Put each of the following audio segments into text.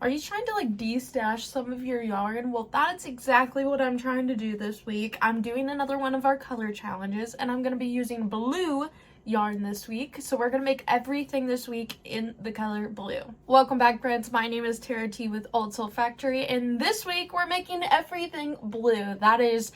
Are you trying to like de-stash some of your yarn? Well, that's exactly what I'm trying to do this week. I'm doing another one of our color challenges, and I'm going to be using blue yarn this week. So we're going to make everything this week in the color blue. Welcome back, friends. My name is Tara T with oldsoulfactory, and this week we're making everything blue. That is,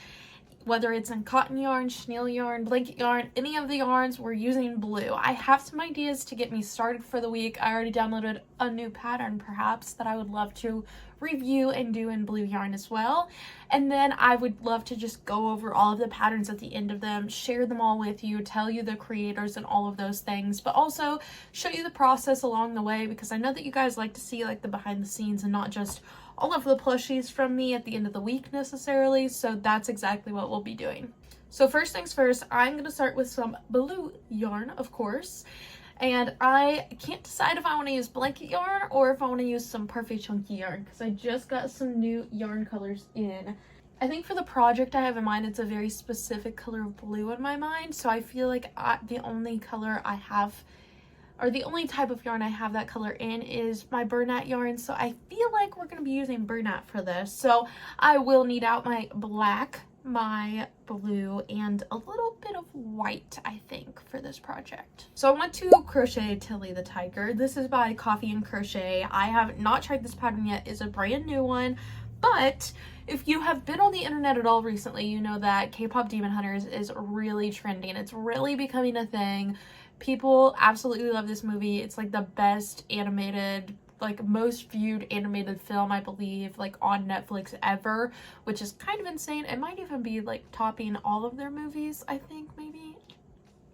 whether it's in cotton yarn, chenille yarn, blanket yarn, any of the yarns, we're using blue. I have some ideas to get me started for the week. I already downloaded a new pattern, perhaps, that I would love to review and do in blue yarn as well. And then I would love to just go over all of the patterns at the end of them, share them all with you, tell you the creators and all of those things, but also show you the process along the way, because I know that you guys like to see like the behind the scenes and not just all of the plushies from me at the end of the week necessarily. So that's exactly what we'll be doing. So first things first, I'm going to start with some blue yarn, of course. And I can't decide if I want to use blanket yarn or if I want to use some perfect chunky yarn, because I just got some new yarn colors in. I think for the project I have in mind, it's a very specific color of blue in my mind. So I feel like the only color I have, or the only type of yarn I have that color in, is my burnout yarn. So I feel like we're going to be using burnout for this. So I will need out my black, my blue, and a little bit of white, I think, for this project. So I want to crochet Tilly the Tiger. This is by Coffee and Crochet. I have not tried this pattern yet. It's a brand new one, but if you have been on the internet at all recently, you know that K-pop Demon Hunters is really trending. It's really becoming a thing. People absolutely love this movie. It's like the best animated, like most viewed animated film, I believe, like on Netflix ever, which is kind of insane. It might even be like topping all of their movies, I think, maybe.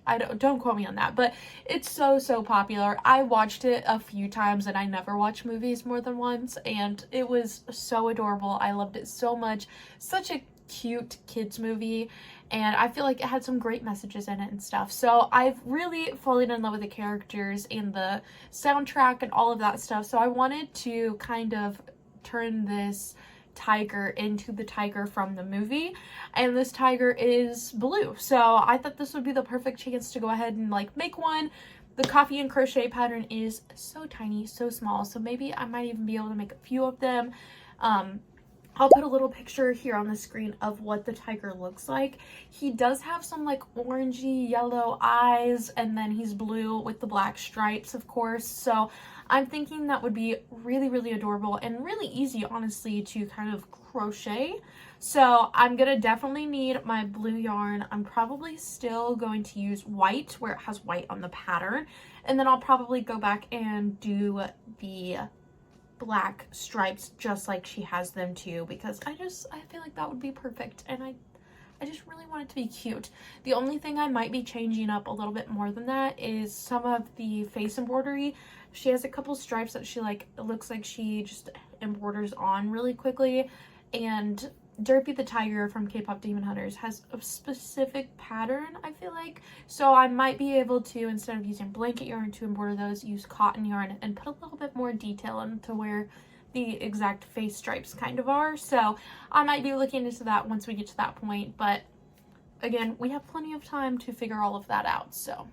I don't quote me on that, but it's so popular. I watched it a few times, and I never watch movies more than once, and it was so adorable. I loved it so much. Such a cute kids movie, and I feel like it had some great messages in it and stuff. So I've really fallen in love with the characters and the soundtrack and all of that stuff. So I wanted to kind of turn this tiger into the tiger from the movie, and this tiger is blue. So I thought this would be the perfect chance to go ahead and like make one. The Coffee and Crochet pattern is so tiny, so small, so maybe I might even be able to make a few of them. I'll put a little picture here on the screen of what the tiger looks like. He does have some like orangey yellow eyes, and then he's blue with the black stripes, of course. So I'm thinking that would be really adorable and really easy, honestly, to kind of crochet. So I'm gonna definitely need my blue yarn. I'm probably still going to use white where it has white on the pattern, and then I'll probably go back and do the black stripes just like she has them too, because I feel like that would be perfect, and I just really want it to be cute. The only thing I might be changing up a little bit more than that is some of the face embroidery. She has a couple stripes that she like, it looks like she just embroiders on really quickly, and Derpy the Tiger from K-pop Demon Hunters has a specific pattern, I feel like. So I might be able to, instead of using blanket yarn to embroider those, use cotton yarn and put a little bit more detail into where the exact face stripes kind of are. So I might be looking into that once we get to that point, but again, we have plenty of time to figure all of that out. So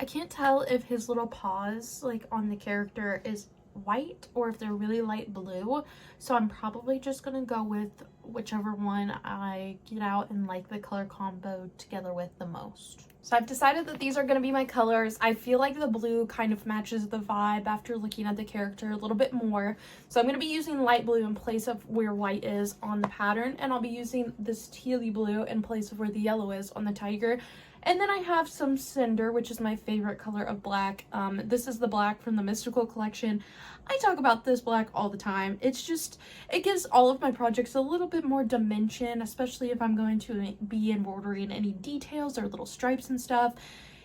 I can't tell if his little paws like on the character is white or if they're really light blue, so I'm probably just gonna go with whichever one I get out and like the color combo together with the most. So I've decided that these are going to be my colors. I feel like the blue kind of matches the vibe after looking at the character a little bit more. So I'm going to be using light blue in place of where white is on the pattern, and I'll be using this tealy blue in place of where the yellow is on the tiger. And then I have some cinder, which is my favorite color of black. This is the black from the Mystical collection. I talk about this black all the time. It's just, it gives all of my projects a little bit more dimension, especially if I'm going to be embroidering any details or little stripes and stuff.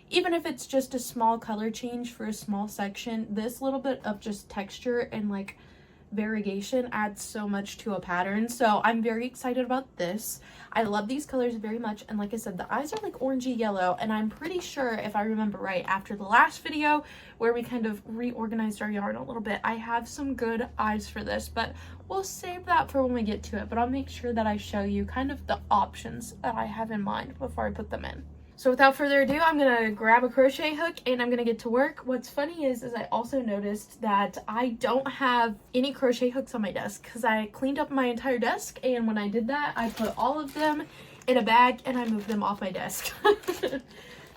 Even if it's just a small color change for a small section, this little bit of just texture and like variegation adds so much to a pattern. So I'm very excited about this. I love these colors very much, and like I said, the eyes are like orangey yellow, and I'm pretty sure, if I remember right, after the last video where we kind of reorganized our yarn a little bit, I have some good eyes for this, but we'll save that for when we get to it. But I'll make sure that I show you kind of the options that I have in mind before I put them in. So without further ado, I'm gonna grab a crochet hook and I'm gonna get to work. What's funny is I also noticed that I don't have any crochet hooks on my desk because I cleaned up my entire desk, and when I did that, I put all of them in a bag and I moved them off my desk.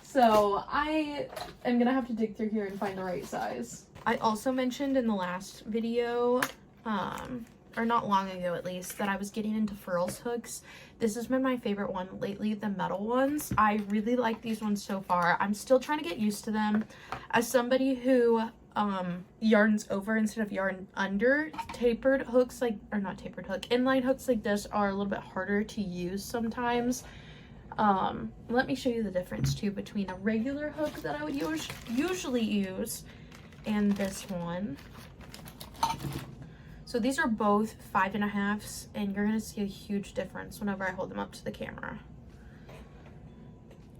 So I am gonna have to dig through here and find the right size. I also mentioned in the last video, or not long ago at least, that I was getting into furls hooks. This has been my favorite one lately, the metal ones. I really like these ones so far. I'm still trying to get used to them. As somebody who yarns over instead of yarn under, tapered hooks like, or not tapered hook, inline hooks like this are a little bit harder to use sometimes. Let me show you the difference too between a regular hook that I would usually use and this one. So these are both 5.5s, and you're going to see a huge difference whenever I hold them up to the camera.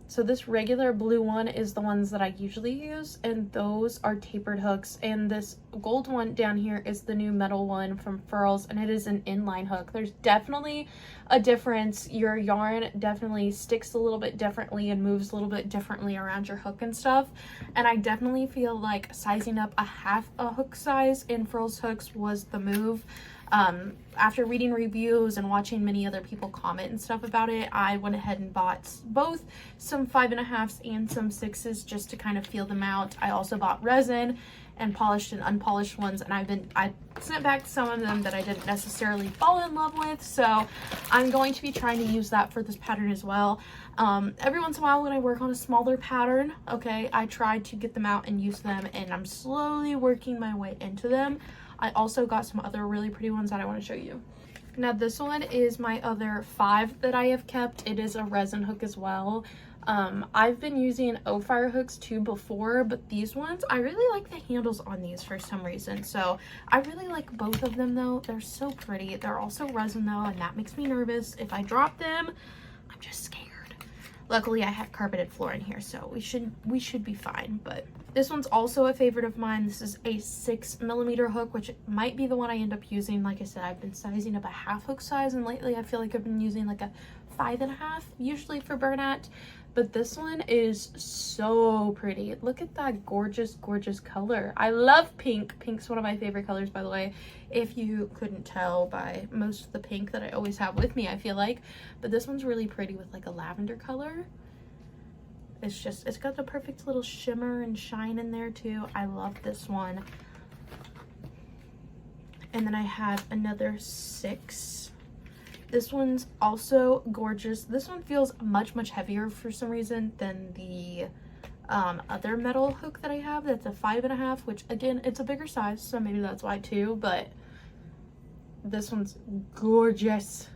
So this regular blue one is the ones that I usually use, and those are tapered hooks. And this gold one down here is the new metal one from Furls, and it is an inline hook. There's definitely a difference. Your yarn definitely sticks a little bit differently and moves a little bit differently around your hook and stuff. And I definitely feel like sizing up a half a hook size in Furls hooks was the move. After reading reviews and watching many other people comment and stuff about it, I went ahead and bought both some 5.5s and some 6s just to kind of feel them out. I also bought resin and polished and unpolished ones, and I sent back some of them that I didn't necessarily fall in love with, so I'm going to be trying to use that for this pattern as well. Every once in a while when I work on a smaller pattern, okay, I try to get them out and use them, and I'm slowly working my way into them. I also got some other really pretty ones that I want to show you. Now this one is my other 5 that I have kept. It is a resin hook as well. I've been using O-Fire hooks too before, but these ones, I really like the handles on these for some reason. So I really like both of them though. They're so pretty. They're also resin though, and that makes me nervous. If I drop them, I'm just scared. Luckily I have carpeted floor in here, so we should be fine. But this one's also a favorite of mine. This is a 6mm hook, which might be the one I end up using. Like I said, I've been sizing up a half hook size, and lately I feel like I've been using like a 5.5 usually for burnout. But this one is so pretty. Look at that gorgeous, gorgeous color. I love pink. Pink's one of my favorite colors, by the way, if you couldn't tell by most of the pink that I always have with me, I feel like. But this one's really pretty with like a lavender color. It's got the perfect little shimmer and shine in there too. I love this one. And then I have another 6. This one's also gorgeous. This one feels much, much heavier for some reason than the other metal hook that I have. That's a 5.5, which again, it's a bigger size, so maybe that's why too, but this one's gorgeous.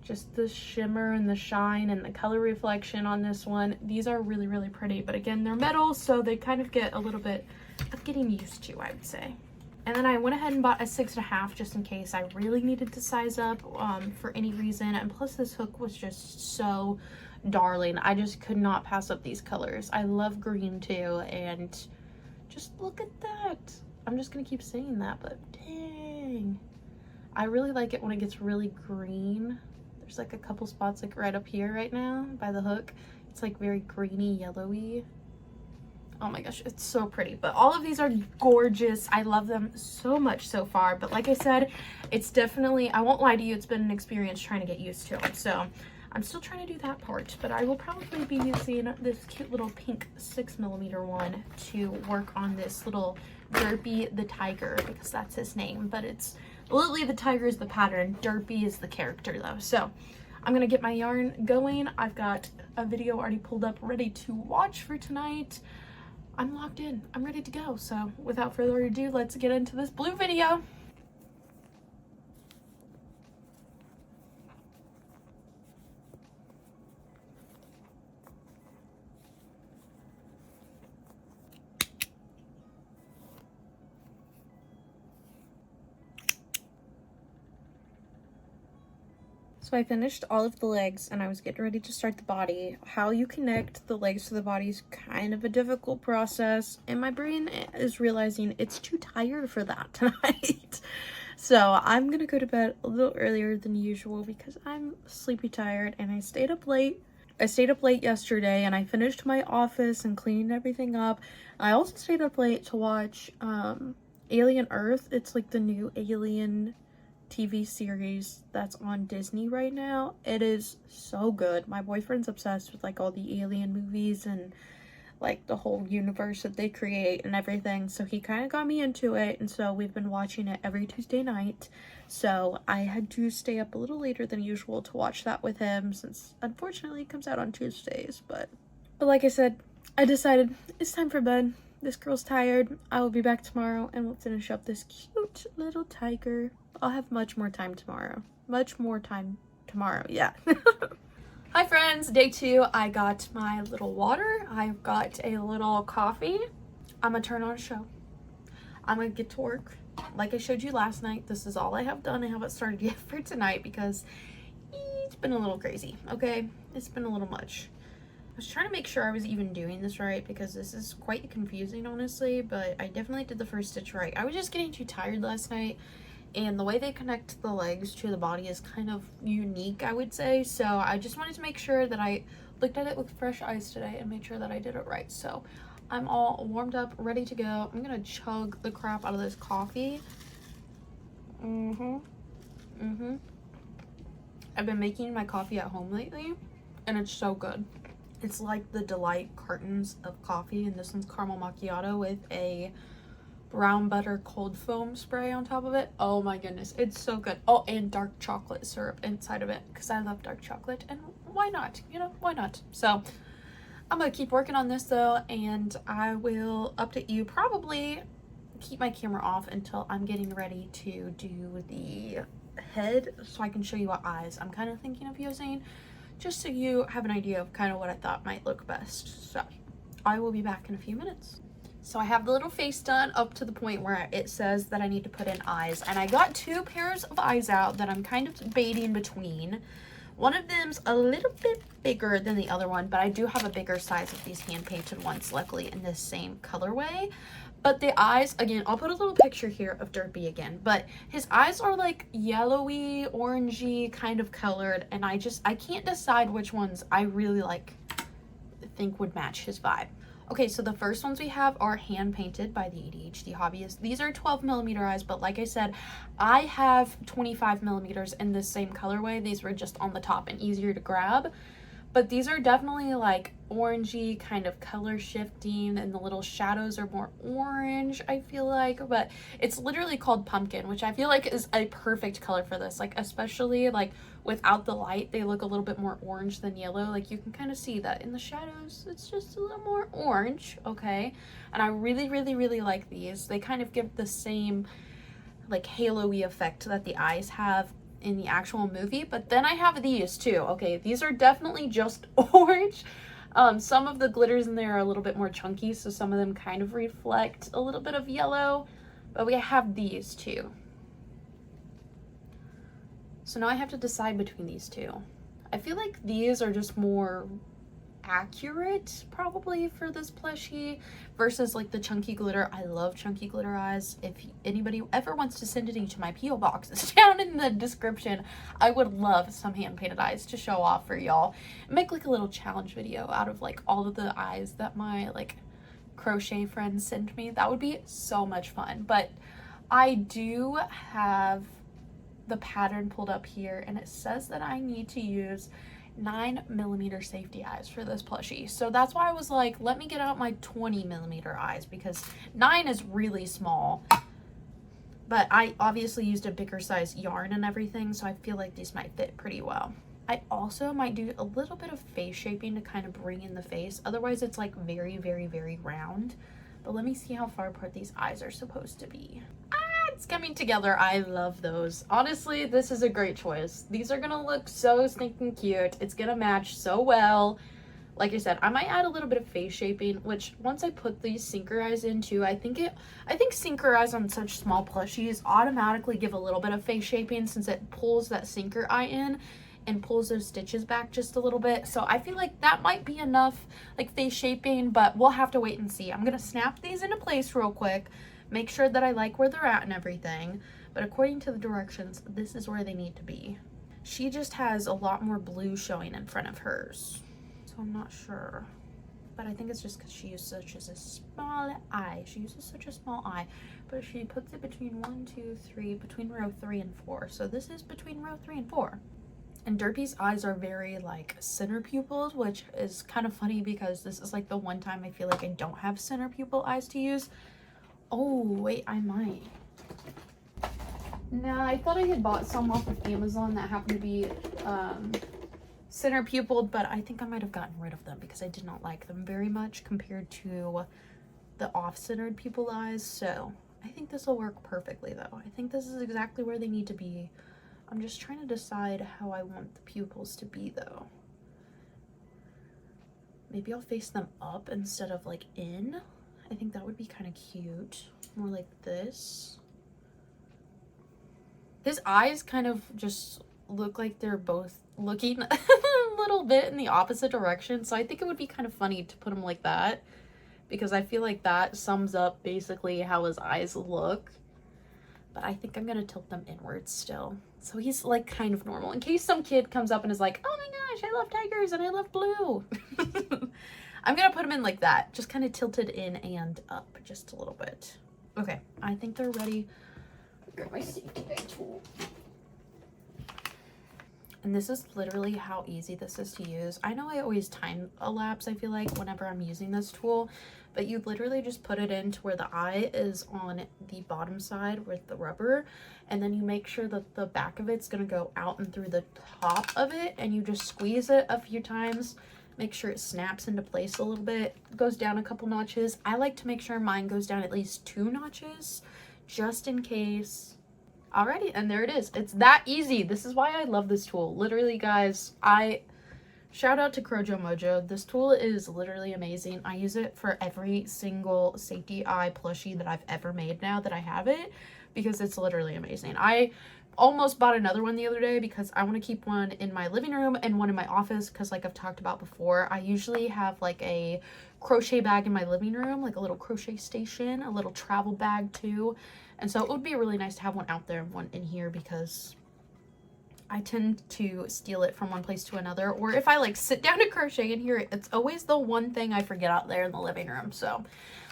Just the shimmer and the shine and the color reflection on this one. These are really, really pretty, but again, they're metal, so they kind of get a little bit of getting used to, I would say. And then I went ahead and bought a 6.5 just in case I really needed to size up for any reason. And plus this hook was just so darling. I just could not pass up these colors. I love green too, and just look at that. I'm just gonna keep saying that, but dang. I really like it when it gets really green. There's like a couple spots like right up here right now by the hook. It's like very greeny, yellowy. Oh my gosh, it's so pretty. But all of these are gorgeous. I love them so much so far. But like I said, it's definitely, I won't lie to you, it's been an experience trying to get used to them. So I'm still trying to do that part. But I will probably be using this cute little pink 6mm one to work on this little Derpy the Tiger, because that's his name. But it's Lily the Tiger is the pattern. Derpy is the character though. So I'm gonna get my yarn going. I've got a video already pulled up ready to watch for tonight. I'm locked in. I'm ready to go. So without further ado, let's get into this blue video. So I finished all of the legs and I was getting ready to start the body. How you connect the legs to the body is kind of a difficult process, and my brain is realizing it's too tired for that tonight. So I'm gonna go to bed a little earlier than usual because I'm sleepy tired and I stayed up late. I stayed up late yesterday and I finished my office and cleaned everything up. I also stayed up late to watch Alien Earth. It's like the new Alien TV series that's on Disney right now. It is so good. My boyfriend's obsessed with like all the Alien movies and like the whole universe that they create and everything, so he kind of got me into it, and so we've been watching it every Tuesday night. So I had to stay up a little later than usual to watch that with him, since unfortunately it comes out on Tuesdays. But like I said, I decided it's time for bed. This girl's tired. I will be back tomorrow and we'll finish up this cute little tiger. I'll have much more time tomorrow. Much more time tomorrow, yeah. Hi friends, day 2. I got my little water. I've got a little coffee. I'm gonna turn on a show. I'm gonna get to work. Like I showed you last night, this is all I have done. I haven't started yet for tonight because it's been a little crazy, okay? It's been a little much. I was trying to make sure I was even doing this right because this is quite confusing, honestly, but I definitely did the first stitch right. I was just getting too tired last night, and the way they connect the legs to the body is kind of unique, I would say. So I just wanted to make sure that I looked at it with fresh eyes today and made sure that I did it right. So I'm all warmed up, ready to go. I'm gonna chug the crap out of this coffee. I've been making my coffee at home lately, and it's so good. It's like the Delight cartons of coffee, and this one's caramel macchiato with a brown butter cold foam spray on top of it. Oh my goodness, it's so good. Oh, and dark chocolate syrup inside of it because I love dark chocolate, and why not? You know, why not? So I'm gonna keep working on this though, and I will update you. Probably keep my camera off until I'm getting ready to do the head, so I can show you what eyes I'm kind of thinking of using, just so you have an idea of kind of what I thought might look best. So I will be back in a few minutes. So I have the little face done up to the point where it says that I need to put in eyes, and I got 2 pairs of eyes out that I'm kind of debating between. One of them's a little bit bigger than the other one, but I do have a bigger size of these hand painted ones, luckily in this same colorway. But the eyes, again, I'll put a little picture here of Derpy again, but his eyes are like yellowy, orangey kind of colored, and I can't decide which ones I really think would match his vibe. Okay, so the first ones we have are hand painted by the ADHD hobbyist. These are 12mm eyes, but like I said, I have 25mm in this same colorway. These were just on the top and easier to grab. But these are definitely like orangey kind of color shifting, and the little shadows are more orange, I feel like. But it's literally called pumpkin, which I feel like is a perfect color for this. Like, especially like without the light, they look a little bit more orange than yellow. Like, you can kind of see that in the shadows, it's just a little more orange, okay? And I really, really, really like these. They kind of give the same like halo-y effect that the eyes have in the actual movie. But then I have these too. Okay, these are definitely just orange. Some of the glitters in there are a little bit more chunky, so some of them kind of reflect a little bit of yellow, but we have these too. So now I have to decide between these two. I feel like these are just more accurate probably for this plushie versus like the chunky glitter. I love chunky glitter eyes. If anybody ever wants to send it to my P.O. boxes down in the description, I would love some hand painted eyes to show off for y'all. Make like a little challenge video out of like all of the eyes that my like crochet friends send me. That would be so much fun. But I do have the pattern pulled up here, and it says that I need to use 9mm safety eyes for this plushie. So that's why I was like, let me get out my 20mm eyes, because 9 is really small. But I obviously used a bigger size yarn and everything, so I feel like these might fit pretty well. I also might do a little bit of face shaping to kind of bring in the face. Otherwise it's like very, very, very round. But let me see how far apart these eyes are supposed to be. It's coming together. I love those. Honestly, this is a great choice. These are gonna look so stinking cute. It's gonna match so well. Like I said, I might add a little bit of face shaping, which once I put these sinker eyes into, I think sinker eyes on such small plushies automatically give a little bit of face shaping, since it pulls that sinker eye in and pulls those stitches back just a little bit. So I feel like that might be enough like face shaping, but we'll have to wait and see. I'm gonna snap these into place real quick, make sure that I like where they're at and everything, but according to the directions, this is where they need to be. She just has a lot more blue showing in front of hers. so I'm not sure. But I think it's just because she uses such a small eye. She uses such a small eye, but she puts it between 1, 2, 3, between row 3 and 4. So this is between row 3 and 4. And Derpy's eyes are very like center pupils, which is kind of funny because this is like the one time I feel like I don't have center pupil eyes to use. Oh, wait, I might. Nah, I thought I had bought some off of Amazon that happened to be center pupiled, but I think I might have gotten rid of them because I did not like them very much compared to the off-centered pupil eyes. So I think this will work perfectly though. I think this is exactly where they need to be. I'm just trying to decide how I want the pupils to be though. Maybe I'll face them up instead of like in. I think that would be kind of cute. More like this. His eyes kind of just look like they're both looking a little bit in the opposite direction, so I think it would be kind of funny to put him like that because I feel like that sums up basically how his eyes look. But I think I'm gonna tilt them inwards still, so he's like kind of normal in case some kid comes up and is like, oh my gosh, I love tigers and I love blue. I'm gonna put him in like that, just kind of tilted in and up just a little bit. Okay, I think they're ready. Grab my safety bag tool. And this is literally how easy this is to use. I know I always time elapse, I feel like, whenever I'm using this tool, but you literally just put it into where the eye is on the bottom side with the rubber, and then you make sure that the back of it's gonna go out and through the top of it, and you just squeeze it a few times, make sure it snaps into place a little bit, goes down a couple notches. I like to make sure mine goes down at least 2 notches, just in case. Alrighty, and there it is. It's that easy. This is why I love this tool. Literally, guys, shout out to Crojo Mojo. This tool is literally amazing. I use it for every single safety eye plushie that I've ever made now that I have it, because it's literally amazing. I almost bought another one the other day because I want to keep one in my living room and one in my office because, like I've talked about before, I usually have like a crochet bag in my living room, like a little crochet station, a little travel bag too. And so it would be really nice to have one out there and one in here because I tend to steal it from one place to another. Or if I like sit down to crochet in here, it's always the one thing I forget out there in the living room. So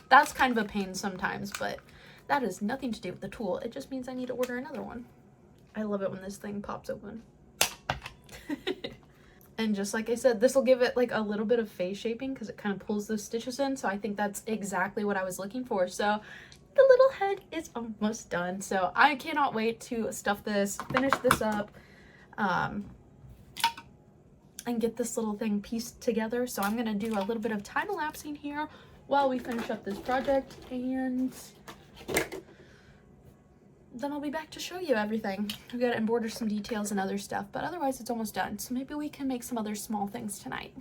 that's kind of a pain sometimes, but that has nothing to do with the tool. It just means I need to order another one. I love it when this thing pops open. And just like I said, this will give it like a little bit of face shaping because it kind of pulls those stitches in. So I think that's exactly what I was looking for. So the little head is almost done. So I cannot wait to stuff this, finish this up, and get this little thing pieced together. So I'm going to do a little bit of time elapsing here while we finish up this project, and then I'll be back to show you everything. I've got to embroider some details and other stuff, but otherwise it's almost done. So maybe we can make some other small things tonight.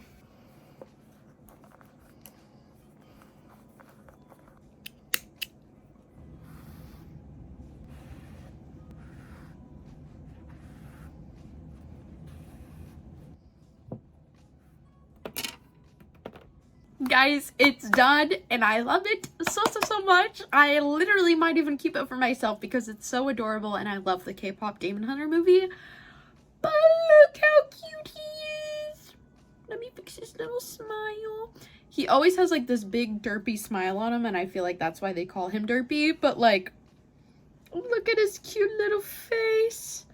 Guys, it's done and I love it so much. I literally might even keep it for myself because it's so adorable and I love the K-pop Demon Hunter movie. But look how cute he is. Let me fix his little smile. He always has like this big derpy smile on him and I feel like that's why they call him Derpy. But like, look at his cute little face.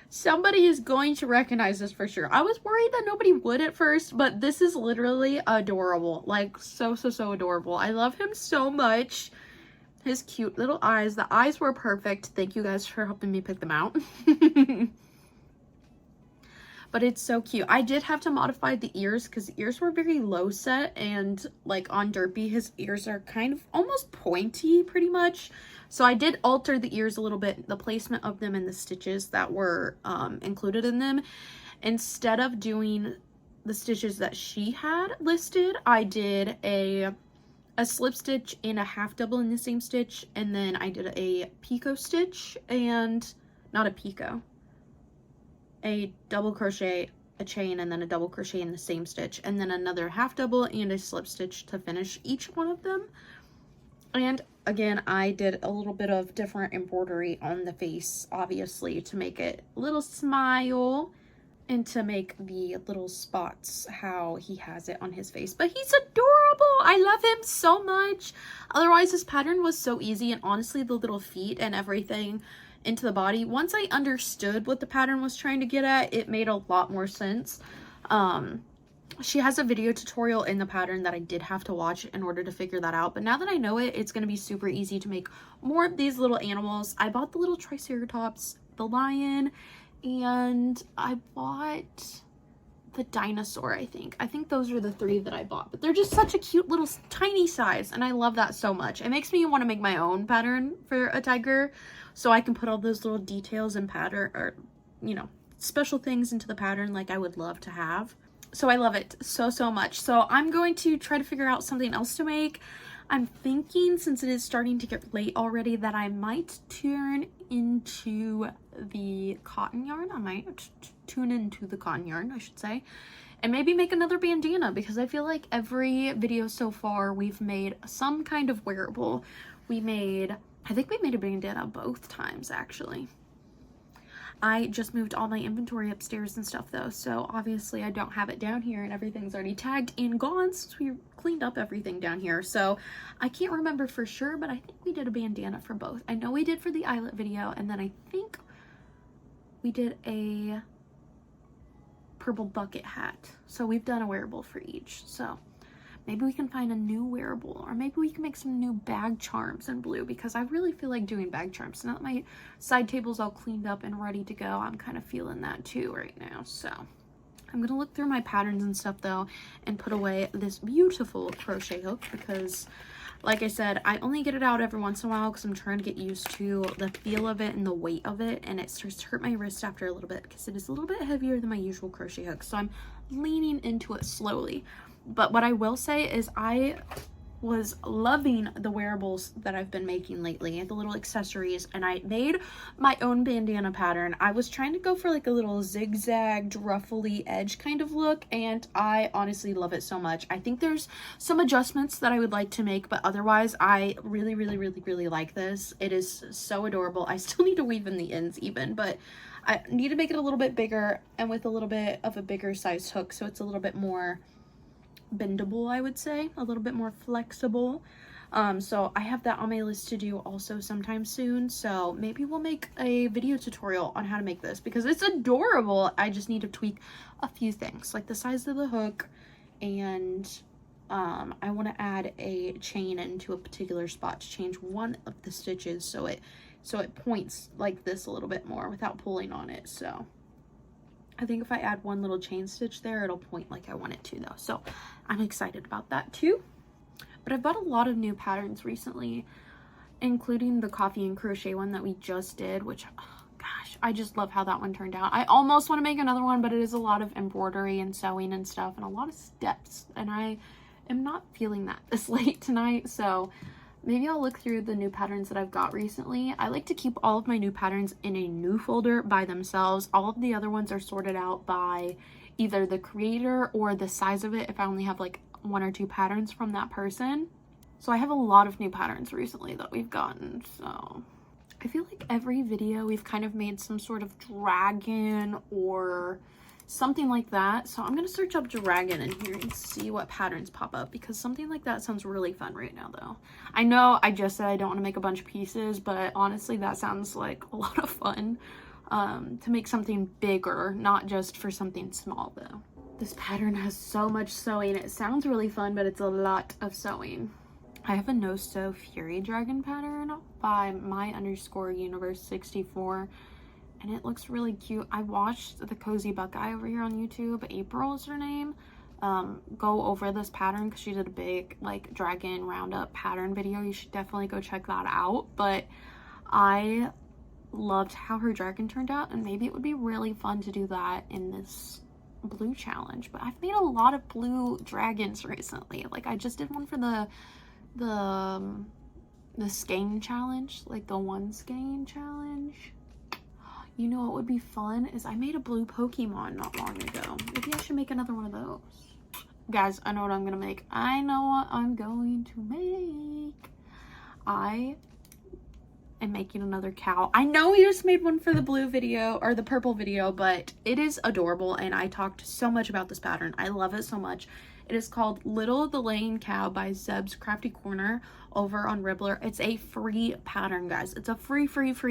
Somebody is going to recognize this for sure. I was worried that nobody would at first, but this is literally adorable. Like, so adorable. I love him so much. His cute little eyes. The eyes were perfect. Thank you guys for helping me pick them out. But it's so cute. I did have to modify the ears because the ears were very low set, and like on Derpy, his ears are kind of almost pointy pretty much. So I did alter the ears a little bit, the placement of them and the stitches that were included in them. Instead of doing the stitches that she had listed, I did a slip stitch and a half double in the same stitch, and then I did a picot stitch and not a picot, a double crochet, a chain, and then a double crochet in the same stitch, and then another half double and a slip stitch to finish each one of them. And again, I did a little bit of different embroidery on the face, obviously, to make it a little smile. and to make the little spots how he has it on his face. But he's adorable. I love him so much. Otherwise, this pattern was so easy, and honestly, the little feet and everything into the body, once I understood what the pattern was trying to get at, it made a lot more sense. She has a video tutorial in the pattern that I did have to watch in order to figure that out, but now that I know it, it's going to be super easy to make more of these little animals. I bought the little triceratops, the lion, and I bought the dinosaur. I think those are the 3 that I bought, but they're just such a cute little tiny size, and I love that so much. It makes me want to make my own pattern for a tiger, so I can put all those little details and pattern, or you know, special things into the pattern like I would love to have. So I love it so much. So I'm going to try to figure out something else to make. I'm thinking, since it is starting to get late already, that I might turn into the cotton yarn. I might tune into the cotton yarn, I should say, and maybe make another bandana, because I feel like every video so far we've made some kind of wearable. I think we made a bandana both times, actually. I just moved all my inventory upstairs and stuff though, so obviously I don't have it down here, and everything's already tagged and gone since we cleaned up everything down here. So I can't remember for sure, but I think we did a bandana for both. I know we did for the eyelet video, and then I think we did a purple bucket hat. So we've done a wearable for each. So maybe we can find a new wearable, or maybe we can make some new bag charms in blue, because I really feel like doing bag charms. Now that my side table's all cleaned up and ready to go, I'm kind of feeling that too right now. So I'm gonna look through my patterns and stuff though, and put away this beautiful crochet hook, because like I said, I only get it out every once in a while because I'm trying to get used to the feel of it and the weight of it, and it starts to hurt my wrist after a little bit because it is a little bit heavier than my usual crochet hook. So I'm leaning into it slowly. But what I will say is I was loving the wearables that I've been making lately, the little accessories, and I made my own bandana pattern. I was trying to go for like a little zigzagged ruffly edge kind of look, and I honestly love it so much. I think there's some adjustments that I would like to make, but otherwise I really like this. It is so adorable. I still need to weave in the ends even, but I need to make it a little bit bigger and with a little bit of a bigger size hook, so it's a little bit more bendable, I would say, a little bit more flexible. So I have that on my list to do also sometime soon, so maybe we'll make a video tutorial on how to make this, because it's adorable. I just need to tweak a few things like the size of the hook, and I want to add a chain into a particular spot to change one of the stitches so it points like this a little bit more without pulling on it. So I think if I add one little chain stitch there, it'll point like I want it to though. So I'm excited about that too. But I've bought a lot of new patterns recently, including the coffee and crochet one that we just did, which, oh gosh, I just love how that one turned out. I almost want to make another one, but it is a lot of embroidery and sewing and stuff and a lot of steps, and I am not feeling that this late tonight. So maybe I'll look through the new patterns that I've got recently. I like to keep all of my new patterns in a new folder by themselves. All of the other ones are sorted out by either the creator or the size of it if I only have like 1 or 2 patterns from that person. So I have a lot of new patterns recently that we've gotten. So I feel like every video we've kind of made some sort of dragon or something like that. So I'm going to search up dragon in here and see what patterns pop up, because something like that sounds really fun right now though. I know I just said I don't want to make a bunch of pieces, but honestly that sounds like a lot of fun to make something bigger, not just for something small though. This pattern has so much sewing. It sounds really fun, but it's a lot of sewing. I have a no sew fury dragon pattern by my_universe64. and it looks really cute. I watched the Cozy Buckeye over here on YouTube, April is her name, go over this pattern because she did a big like dragon roundup pattern video. You should definitely go check that out. But I loved how her dragon turned out, and maybe it would be really fun to do that in this blue challenge. But I've made a lot of blue dragons recently. Like I just did one for the skein challenge, like the one skein challenge. You know what would be fun is I made a blue Pokemon not long ago. Maybe I should make another one of those. Guys, I know what I'm gonna make. I know what I'm going to make. I am making another cow. I know we just made one for the blue video or the purple video, but it is adorable and I talked so much about this pattern. I love it so much. It is called Little the Laying Cow by Zeb's Crafty Corner over on Ribbler. It's a free pattern, guys. It's a free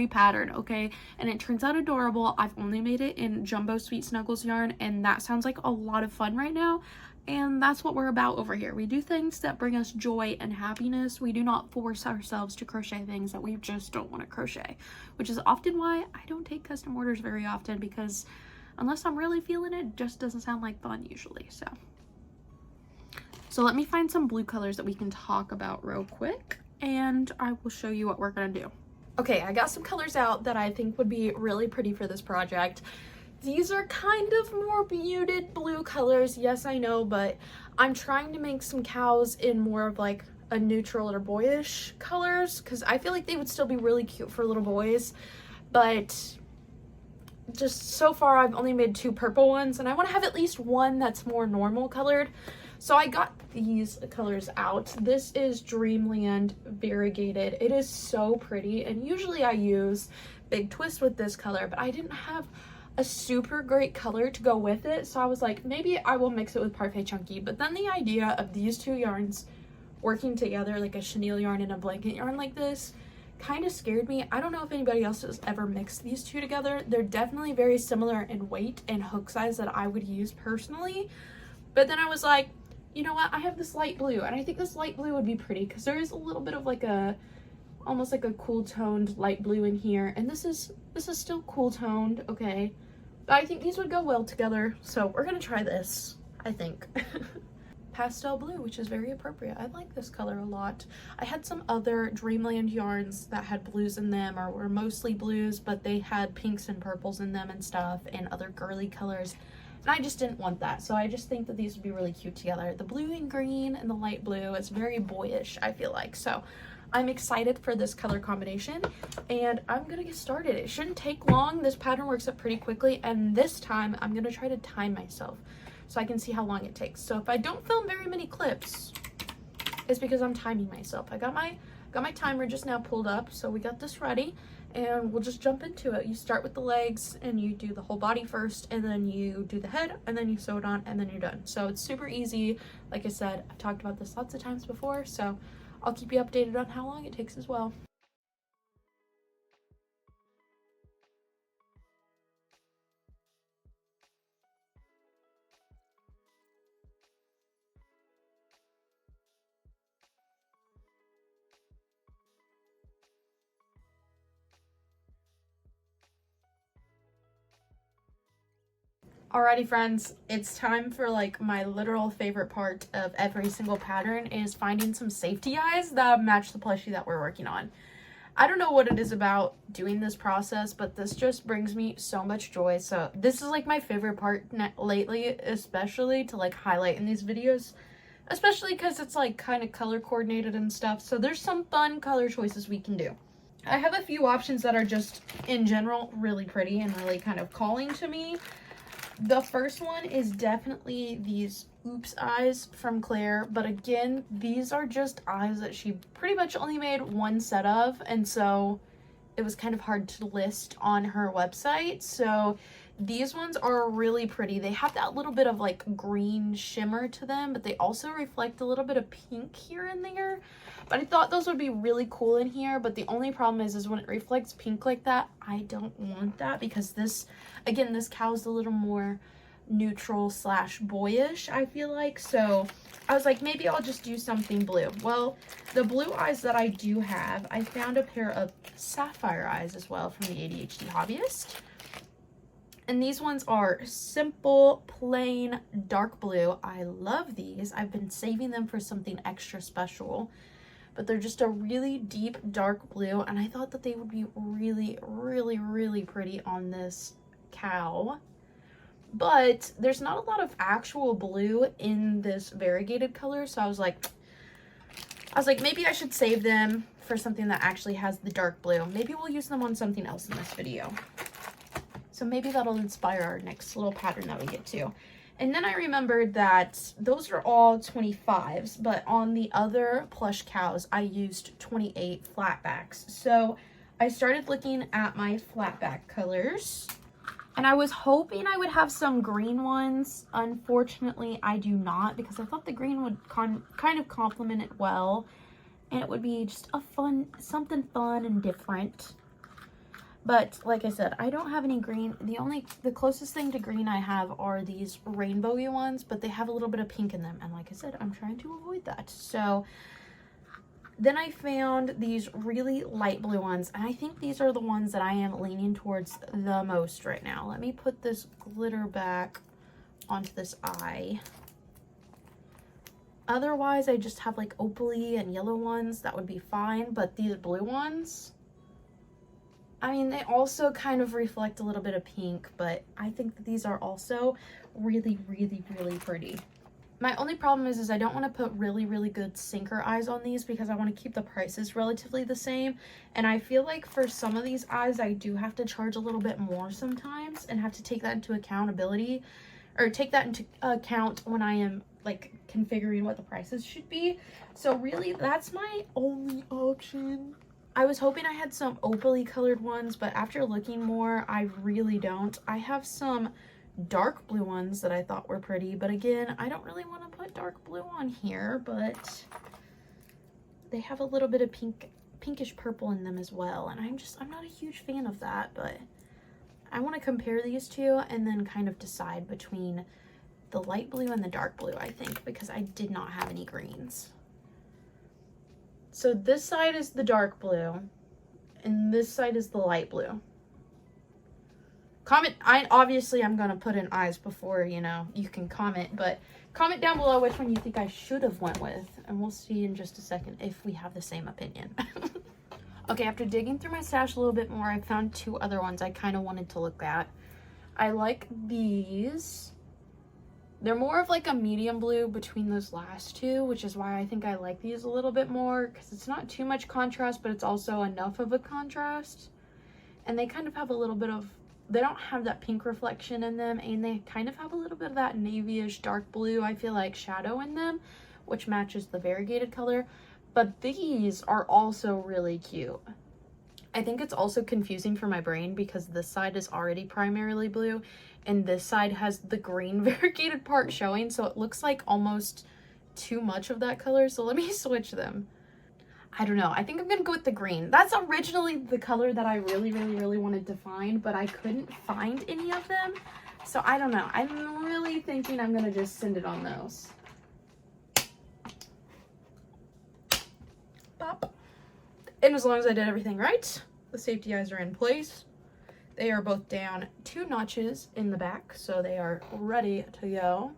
pattern, okay? And it turns out adorable. I've only made it in Jumbo Sweet Snuggles yarn, and that sounds like a lot of fun right now. And that's what we're about over here. We do things that bring us joy and happiness. We do not force ourselves to crochet things that we just don't want to crochet, which is often why I don't take custom orders very often, because unless I'm really feeling it, it just doesn't sound like fun usually. So let me find some blue colors that we can talk about real quick, and I will show you what we're gonna do. Okay, I got some colors out that I think would be really pretty for this project. These are kind of more muted blue colors, yes I know, but I'm trying to make some cows in more of like a neutral or boyish colors, because I feel like they would still be really cute for little boys, but just so far I've only made 2 purple ones, and I want to have at least one that's more normal colored. So I got these colors out. This is Dreamland Variegated. It is so pretty, and usually I use Big Twist with this color, but I didn't have a super great color to go with it, so I was like, maybe I will mix it with Parfait Chunky. But then the idea of these 2 yarns working together, like a chenille yarn and a blanket yarn like this, kind of scared me. I don't know if anybody else has ever mixed these 2 together. They're definitely very similar in weight and hook size that I would use personally, but then I was like, you know what, I have this light blue, and I think this light blue would be pretty because there is a little bit of like a, almost like a cool toned light blue in here, and this is still cool toned, okay, but I think these would go well together, so we're gonna try this, I think. Pastel blue, which is very appropriate. I like this color a lot. I had some other Dreamland yarns that had blues in them, or were mostly blues, but they had pinks and purples in them and stuff, and other girly colors. And I just didn't want that, so I just think that these would be really cute together. The blue and green and the light blue is very boyish, I feel like. So I'm excited for this color combination, and I'm gonna get started. It shouldn't take long. This pattern works up pretty quickly, and this time I'm gonna try to time myself so I can see how long it takes. So if I don't film very many clips, it's because I'm timing myself. I got my timer just now pulled up, so we got this ready, and we'll just jump into it. You start with the legs, and you do the whole body first, and then you do the head, and then you sew it on, and then you're done. So it's super easy. Like I said, I've talked about this lots of times before, so I'll keep you updated on how long it takes as well. Alrighty friends, it's time for like my literal favorite part of every single pattern, is finding some safety eyes that match the plushie that we're working on. I don't know what it is about doing this process, but this just brings me so much joy. So this is like my favorite part lately, especially to like highlight in these videos, especially because it's like kind of color coordinated and stuff. So there's some fun color choices we can do. I have a few options that are just in general really pretty and really kind of calling to me. The first one is definitely these Oops eyes from Claire, but again, these are just eyes that she pretty much only made one set of, and so it was kind of hard to list on her website. So these ones are really pretty. They have that little bit of like green shimmer to them, but they also reflect a little bit of pink here and there. But I thought those would be really cool in here, but the only problem is when it reflects pink like that, I don't want that, because this, again, this cow's a little more neutral slash boyish, I feel like. So I was like, maybe I'll just do something blue. Well, the blue eyes that I do have, I found a pair of sapphire eyes as well from the ADHD Hobbyist. And these ones are simple, plain, dark blue. I love these. I've been saving them for something extra special. But they're just a really deep, dark blue. And I thought that they would be really, really, really pretty on this cow. But there's not a lot of actual blue in this variegated color. So I was like, maybe I should save them for something that actually has the dark blue. Maybe we'll use them on something else in this video. So maybe that'll inspire our next little pattern that we get to. And then I remembered that those are all 25s, but on the other plush cows, I used 28 flatbacks. So I started looking at my flat back colors, and I was hoping I would have some green ones. Unfortunately, I do not, because I thought the green would kind of complement it well, and it would be just a something fun and different. But like I said, I don't have any green. The closest thing to green I have are these rainbowy ones, but they have a little bit of pink in them, and like I said, I'm trying to avoid that. So then I found these really light blue ones, and I think these are the ones that I am leaning towards the most right now. Let me put this glitter back onto this eye. Otherwise, I just have like opal-y and yellow ones. That would be fine, but these blue ones, I mean, they also kind of reflect a little bit of pink, but I think that these are also really, really, really pretty. My only problem is I don't want to put really, really good sinker eyes on these because I want to keep the prices relatively the same. And I feel like for some of these eyes, I do have to charge a little bit more sometimes and have to take that into account when I am like configuring what the prices should be. So really, that's my only option. I was hoping I had some opal-y colored ones, but after looking more, I really don't. I have some dark blue ones that I thought were pretty, but again, I don't really want to put dark blue on here, but they have a little bit of pinkish purple in them as well, and I'm not a huge fan of that, but I want to compare these two and then kind of decide between the light blue and the dark blue, I think, because I did not have any greens. So this side is the dark blue and this side is the light blue. Comment, I'm gonna put in eyes before, you know, you can comment, but comment down below which one you think I should have went with, and we'll see in just a second if we have the same opinion. Okay, after digging through my stash a little bit more, I found two other ones I kind of wanted to look at. I like these. They're more of like a medium blue between those last two, which is why I think I like these a little bit more, because it's not too much contrast, but it's also enough of a contrast. And they kind of have a little bit of, they don't have that pink reflection in them, and they kind of have a little bit of that navy-ish dark blue, I feel like, shadow in them, which matches the variegated color. But these are also really cute. I think it's also confusing for my brain because this side is already primarily blue and this side has the green variegated part showing, so it looks like almost too much of that color. So let me switch them. I don't know. I think I'm gonna go with the green. That's originally the color that I really, really, really wanted to find, but I couldn't find any of them. So I don't know. I'm really thinking I'm gonna just send it on those. Pop. And as long as I did everything right, the safety eyes are in place. They are both down 2 notches in the back, so they are ready to go.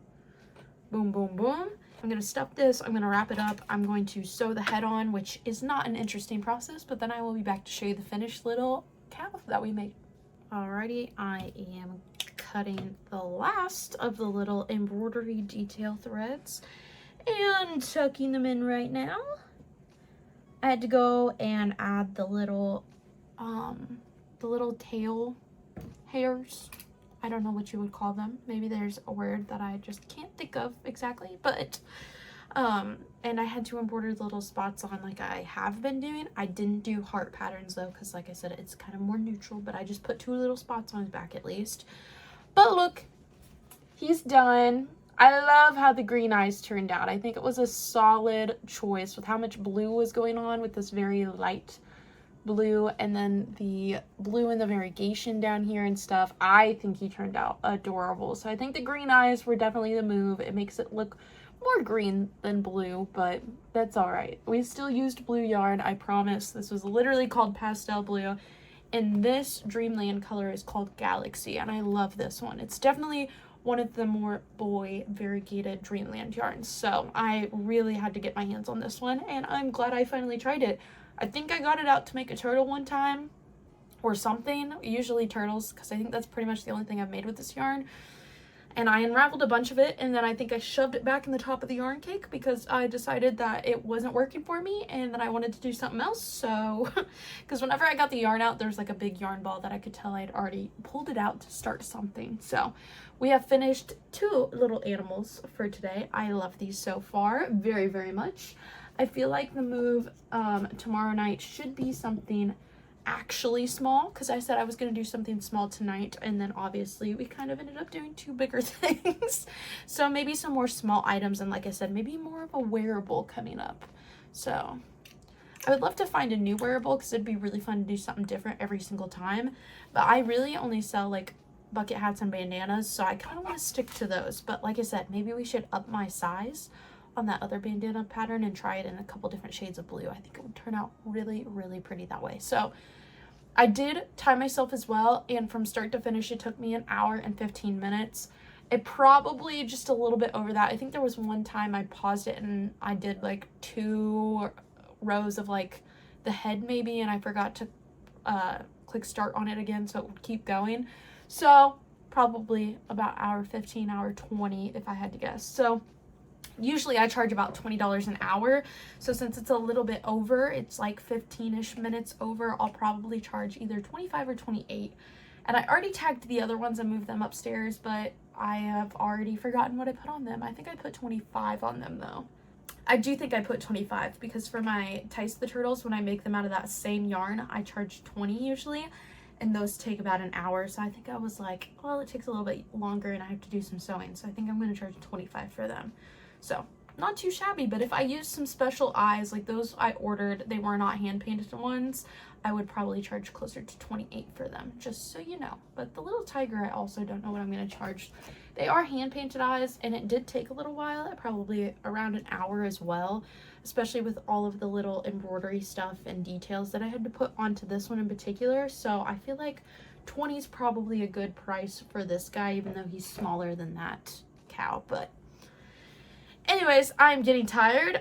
Boom, boom, boom. I'm going to stuff this, I'm going to wrap it up, I'm going to sew the head on, which is not an interesting process, but then I will be back to show you the finished little calf that we made. Alrighty, I am cutting the last of the little embroidery detail threads and tucking them in right now. I had to go and add the little tail hairs. I don't know what you would call them. Maybe there's a word that I just can't think of exactly, but and I had to embroider the little spots on like I have been doing. I didn't do heart patterns though, because like I said, it's kind of more neutral, but I just put 2 little spots on his back at least. But look, he's done. I love how the green eyes turned out. I think it was a solid choice with how much blue was going on with this very light blue, and then the blue in the variegation down here and stuff. I think he turned out adorable. So I think the green eyes were definitely the move. It makes it look more green than blue, but that's all right. We still used blue yarn, I promise. This was literally called pastel blue, and this Dreamland color is called Galaxy, and I love this one. It's definitely one of the more boy variegated Dreamland yarns, so I really had to get my hands on this one, and I'm glad I finally tried it. I think I got it out to make a turtle one time or something, usually turtles, because I think that's pretty much the only thing I've made with this yarn. And I unraveled a bunch of it, and then I think I shoved it back in the top of the yarn cake because I decided that it wasn't working for me and that I wanted to do something else. So, because whenever I got the yarn out, there's like a big yarn ball that I could tell I'd already pulled it out to start something. So we have finished 2 little animals for today. I love these so far very, very much. I feel like the move tomorrow night should be something actually small, because I said I was going to do something small tonight, and then obviously we kind of ended up doing two bigger things. So maybe some more small items, and like I said, maybe more of a wearable coming up. So I would love to find a new wearable, because it'd be really fun to do something different every single time. But I really only sell like bucket hats and bandanas, so I kind of want to stick to those. But like I said, maybe we should up my size on that other bandana pattern and try it in a couple different shades of blue. I think it would turn out really, really pretty that way. So I did time myself as well, and from start to finish it took me an hour and 15 minutes. It probably just a little bit over that. I think there was one time I paused it and I did like 2 rows of like the head maybe, and I forgot to click start on it again so it would keep going. So probably about hour 15, hour 20 if I had to guess. So usually I charge about $20 an hour. So since it's a little bit over, it's like 15-ish minutes over, I'll probably charge either 25 or 28. And I already tagged the other ones and moved them upstairs, but I have already forgotten what I put on them. I think I put 25 on them though. I do think I put 25 because for my Tice the Turtles, when I make them out of that same yarn, I charge 20 usually. And those take about an hour. So I think I was like, well, it takes a little bit longer and I have to do some sewing. So I think I'm going to charge 25 for them. So not too shabby, but if I use some special eyes, like those I ordered, they were not hand painted ones, I would probably charge closer to 28 for them, just so you know. But the little tiger, I also don't know what I'm going to charge. They are hand painted eyes, and it did take a little while, probably around an hour as well, especially with all of the little embroidery stuff and details that I had to put onto this one in particular. So I feel like 20 is probably a good price for this guy, even though he's smaller than that cow. But anyways, I'm getting tired.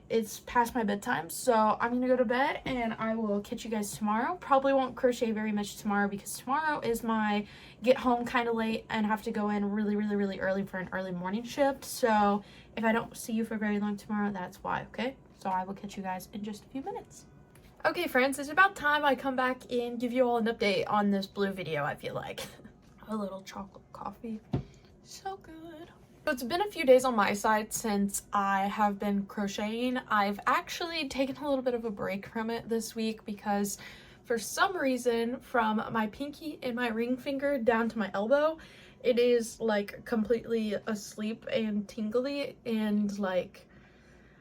It's past my bedtime, so I'm gonna go to bed and I will catch you guys tomorrow. Probably won't crochet very much tomorrow because tomorrow is my get home kind of late and have to go in really, really, really early for an early morning shift. So if I don't see you for very long tomorrow, that's why, okay? So I will catch you guys in just a few minutes. Okay, friends, it's about time I come back and give you all an update on this blue video, I feel like. A little chocolate coffee. So good. So it's been a few days on my side since I have been crocheting. I've actually taken a little bit of a break from it this week because for some reason from my pinky and my ring finger down to my elbow, it is like completely asleep and tingly, and like,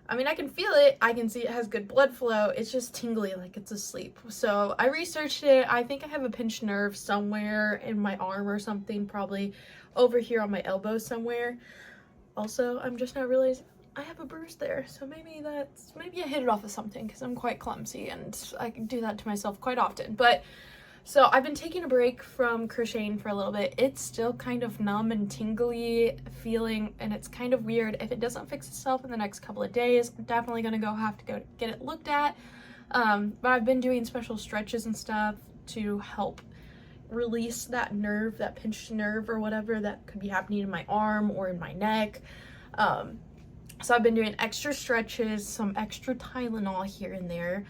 I mean, I can feel it, I can see it has good blood flow, it's just tingly like it's asleep. So I researched it. I think I have a pinched nerve somewhere in my arm or something, probably over here on my elbow somewhere. Also, I'm just now realizing I have a bruise there, so maybe I hit it off of something because I'm quite clumsy and I can do that to myself quite often. But so I've been taking a break from crocheting for a little bit. It's still kind of numb and tingly feeling, and it's kind of weird. If it doesn't fix itself in the next couple of days, I'm definitely gonna have to go get it looked at. But I've been doing special stretches and stuff to help release that nerve, that pinched nerve or whatever that could be happening in my arm or in my neck. So I've been doing extra stretches, some extra Tylenol here and there,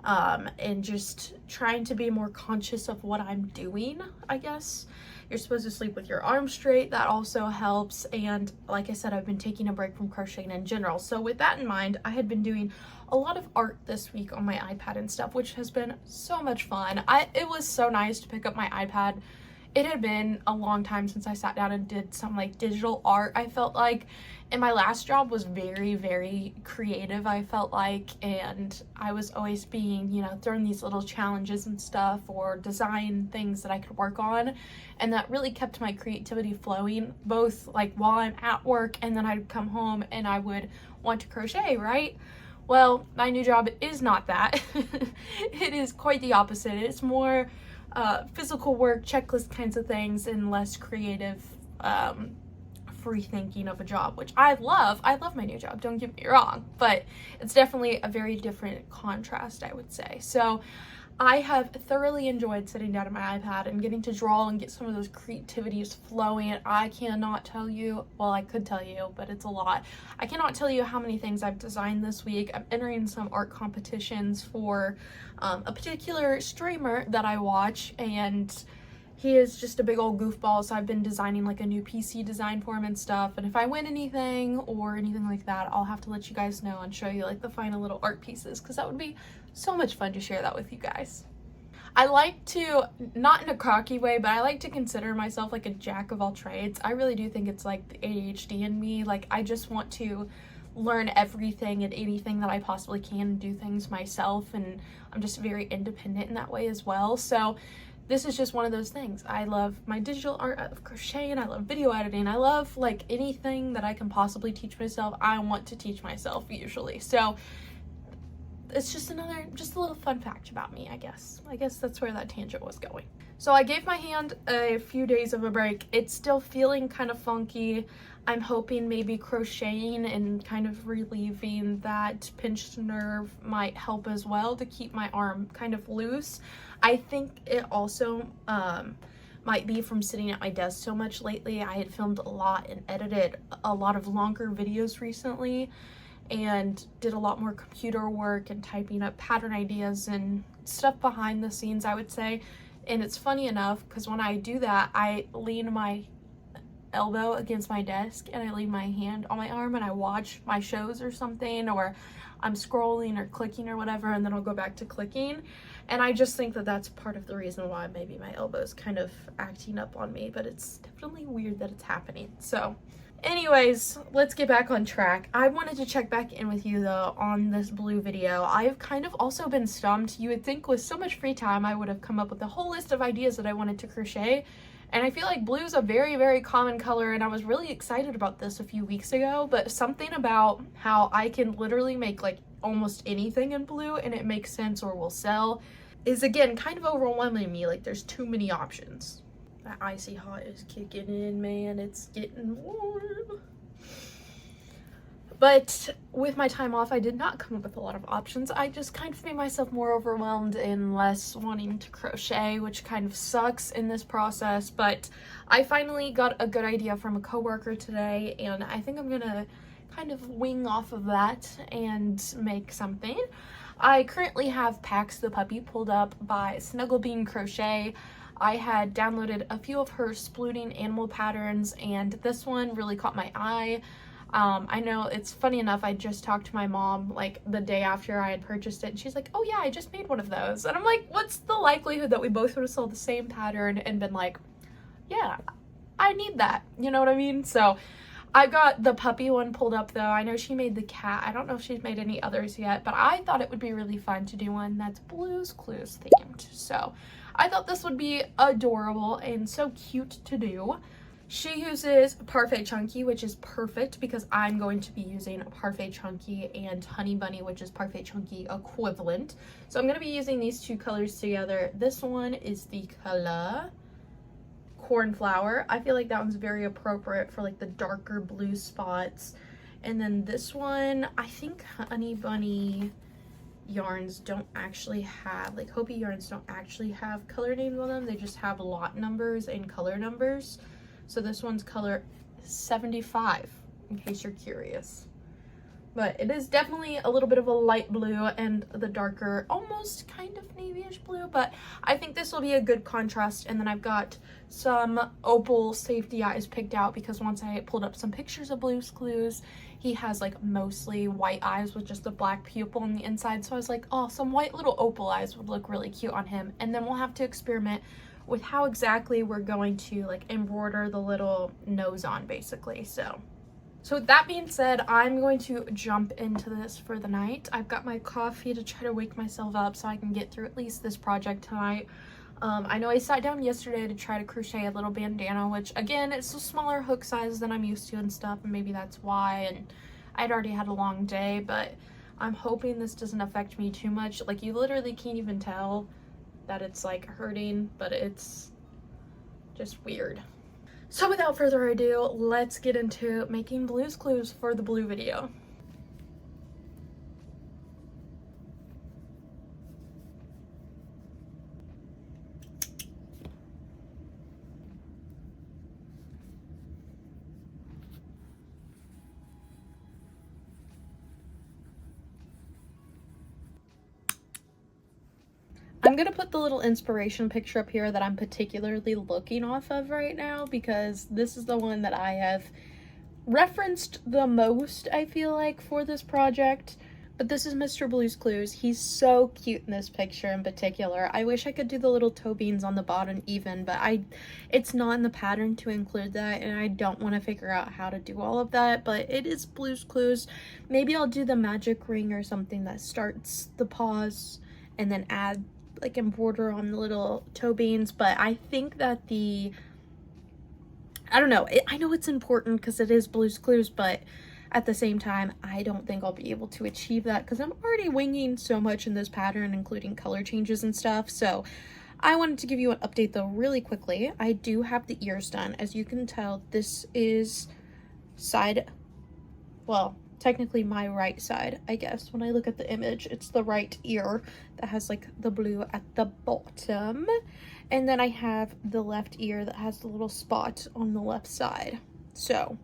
and just trying to be more conscious of what I'm doing, I guess. You're supposed to sleep with your arms straight. That also helps. And like I said, I've been taking a break from crocheting in general. So with that in mind, I had been doing a lot of art this week on my iPad and stuff, which has been so much fun. It was so nice to pick up my iPad. It had been a long time since I sat down and did some like digital art. I felt like, and my last job was very, very creative, I felt like, and I was always being, you know, thrown these little challenges and stuff or design things that I could work on, and that really kept my creativity flowing, both like while I'm at work and then I'd come home and I would want to crochet, right? Well, my new job is not that. It is quite the opposite. It's more physical work, checklist kinds of things, and less creative, free thinking of a job, which I love. I love my new job, don't get me wrong, but it's definitely a very different contrast, I would say. So I have thoroughly enjoyed sitting down at my iPad and getting to draw and get some of those creativities flowing. I cannot tell you, well, I could tell you, but it's a lot. I cannot tell you how many things I've designed this week. I'm entering some art competitions for a particular streamer that I watch, and he is just a big old goofball, so I've been designing like a new PC design for him and stuff, and if I win anything or anything like that, I'll have to let you guys know and show you like the final little art pieces, because that would be so much fun to share that with you guys. I like to, not in a cocky way, but I like to consider myself like a jack of all trades. I really do think it's like the ADHD in me. Like, I just want to learn everything and anything that I possibly can and do things myself, and I'm just very independent in that way as well. So this is just one of those things. I love my digital art, I love crocheting, I love video editing, I love like anything that I can possibly teach myself. I want to teach myself usually. So it's just a little fun fact about me, I guess. I guess that's where that tangent was going. So I gave my hand a few days of a break. It's still feeling kind of funky. I'm hoping maybe crocheting and kind of relieving that pinched nerve might help as well to keep my arm kind of loose. I think it also might be from sitting at my desk so much lately. I had filmed a lot and edited a lot of longer videos recently and did a lot more computer work and typing up pattern ideas and stuff behind the scenes, I would say. And it's funny enough because when I do that, I lean my elbow against my desk and I lean my hand on my arm and I watch my shows or something, or I'm scrolling or clicking or whatever, and then I'll go back to clicking. And I just think that that's part of the reason why maybe my elbow's kind of acting up on me, but it's definitely weird that it's happening. So anyways, let's get back on track. I wanted to check back in with you though on this blue video. I've kind of also been stumped. You would think with so much free time I would have come up with a whole list of ideas that I wanted to crochet, and I feel like blue is a very, very common color, and I was really excited about this a few weeks ago, but something about how I can literally make like almost anything in blue and it makes sense or will sell is again kind of overwhelming me. Like, there's too many options. That icy hot is kicking in, man. It's getting warm. But with my time off, I did not come up with a lot of options. I just kind of made myself more overwhelmed and less wanting to crochet, which kind of sucks in this process. But I finally got a good idea from a coworker today, and I think I'm gonna kind of wing off of that and make something. I currently have Pax the puppy pulled up by Snugglebean Crochet. I had downloaded a few of her splooting animal patterns, and this one really caught my eye. I know it's funny enough, I just talked to my mom like the day after I had purchased it, and she's like, oh yeah, I just made one of those. And I'm like, what's the likelihood that we both would have sold the same pattern and been like, yeah, I need that, you know what I mean? So I got the puppy one pulled up though. I know she made the cat. I don't know if she's made any others yet, but I thought it would be really fun to do one that's Blue's Clues themed. So I thought this would be adorable and so cute to do. She uses Parfait Chunky, which is perfect because I'm going to be using Parfait Chunky and Honey Bunny, which is Parfait Chunky equivalent. So I'm going to be using these two colors together. This one is the color Cornflower. I feel like that one's very appropriate for like the darker blue spots. And then this one, I think Honey Bunny yarns don't actually have, like Hopi yarns don't actually have color names on them. They just have lot numbers and color numbers. So this one's color 75, in case you're curious. But it is definitely a little bit of a light blue and the darker, almost kind of navy-ish blue, but I think this will be a good contrast. And then I've got some opal safety eyes picked out because once I pulled up some pictures of Blue's Clues, he has like mostly white eyes with just a black pupil on the inside. So I was like, oh, some white little opal eyes would look really cute on him. And then we'll have to experiment with how exactly we're going to like embroider the little nose on, basically. So with that being said, I'm going to jump into this for the night. I've got my coffee to try to wake myself up so I can get through at least this project tonight. I know I sat down yesterday to try to crochet a little bandana, which again, it's a smaller hook size than I'm used to and stuff, and maybe that's why, and I'd already had a long day, but I'm hoping this doesn't affect me too much. Like, you literally can't even tell that it's like hurting, but it's just weird. So without further ado, let's get into making Blue's Clues for the blue video. I'm gonna put the little inspiration picture up here that I'm particularly looking off of right now because this is the one that I have referenced the most, I feel like, for this project. But this is Mr. Blue's Clues. He's so cute in this picture in particular. I wish I could do the little toe beans on the bottom even, but it's not in the pattern to include that, and I don't want to figure out how to do all of that, but it is Blue's Clues. Maybe I'll do the magic ring or something that starts the paws and then add like embroider on the little toe beans, but I think that I don't know. I know it's important because it is Blue's Clues, but at the same time, I don't think I'll be able to achieve that because I'm already winging so much in this pattern, including color changes and stuff. So I wanted to give you an update though really quickly. I do have the ears done. As you can tell, this is well, technically my right side, I guess. When I look at the image, it's the right ear that has like the blue at the bottom. And then I have the left ear that has the little spot on the left side. So